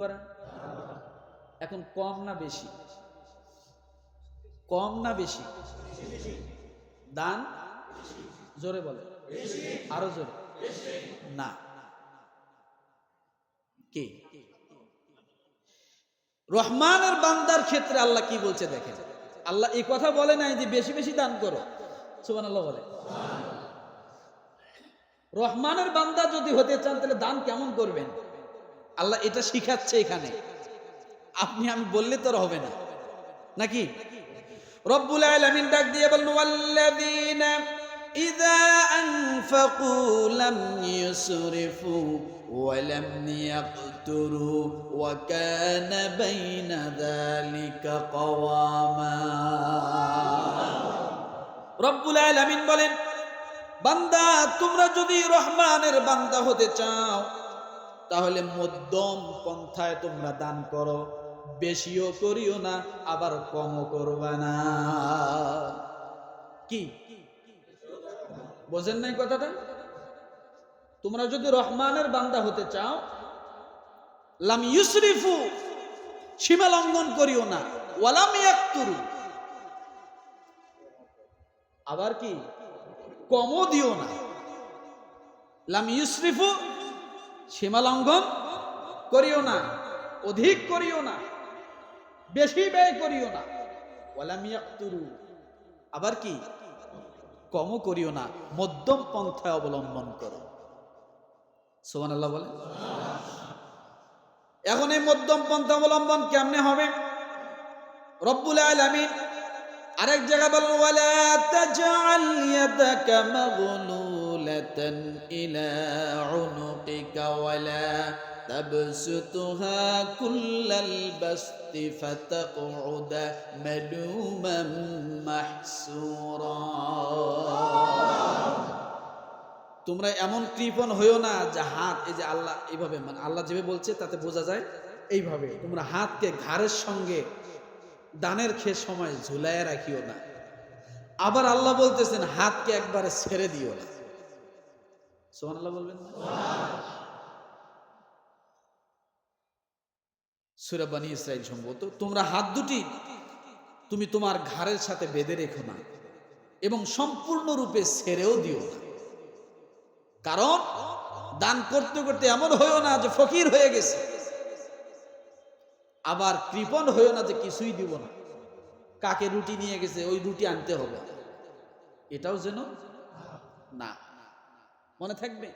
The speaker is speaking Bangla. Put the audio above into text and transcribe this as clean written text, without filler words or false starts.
করেন? এখন কম না বেশি? কম না বেশি? দান জোরে বলে, আরো জোরে না। কি রহমানের বান্দার ক্ষেত্রে আল্লাহ কি বলছে দেখেন, আল্লাহ এই কথা বলে নাই যে বেশি বেশি দান করো, সুবহানাল্লাহ বলে। রহমানের বান্দা যদি হতে চান তাহলে দান কেমন করবেন আল্লাহ এটা শিখাচ্ছে এখানে। আপনি আমি বললে তো হবে না নাকি? রব্বুল আলামিন ডাক দিয়ে বলেন, ওয়াল্লাযীনা ইযা আনফাকু লাম ইউসরিফু ওয়া লাম ইয়াকতুরু ওয়া কানা বাইনা যালিকা কাওয়ামা। রব্বুল আলামিন বলেন, বান্দা তোমরা যদি রহমানের বান্দা হতে চাও তাহলে মধ্যম পন্থায় তোমরা দান করো, বেশিও করিও না আবার কমও করবা না। কি বোঝেন নাই কথাটা? তোমরা যদি রহমানের বান্দা হতে চাও, লাম ইউসরিফু সীমা লঙ্ঘন করিও না, ওয়ালাম ইয়াকতুরু আবার কি কমও দিও না। লাম ইউসরিফু সীমা লঙ্ঘন করিও না, অধিক করিও না, বেশি ব্যয় করিও না। ওয়ালাম ইয়াকতুরু আবার কি কমও করিও না, মধ্যম পন্থায় অবলম্বন করো। সুবহানাল্লাহ বলে। এখন এই মধ্যম পন্থা অবলম্বন কেমনে হবে? রব্বুল আলামিন আরেক জায়গা বলেন, ওয়ালা তাজআল ইয়াদাকা মাগলুলাতান ইলা উনুকিকা ওয়ালা তাবসুতুহা কুল্লাল বাসতি ফাতাকউদা মালুমান মাহসুরা। তোমরা এমন কৃপণ হইও না যে হাত, এই যে আল্লাহ এইভাবে, মানে আল্লাহ যেভাবে বলছে তাতে বোঝা যায় এইভাবে তোমরা হাতকে ঘাড়ের সঙ্গে দানের খেয়ে সময় ঝুলাইয়া রাখিও না। আবার আল্লাহ বলতেছেন হাতকে একবারে ছেড়ে দিও না। সুবহানাল্লাহ বলবেন না? সূরা বনী ইসরাঈল সম্ভবত, তোমরা হাত দুটি তুমি তোমার ঘাড়ের সাথে বেঁধে রেখো না এবং সম্পূর্ণরূপে ছেড়েও দিও না। কারণ দান করতে করতে এমন হইও না যে ফকির হয়ে গেছে, আবার কৃপণ হইও না যে কিছুই দিব না, কাকে রুটি নিয়ে গেছে ওই রুটি আনতে হবে, এটাও যেন না। মনে থাকবে।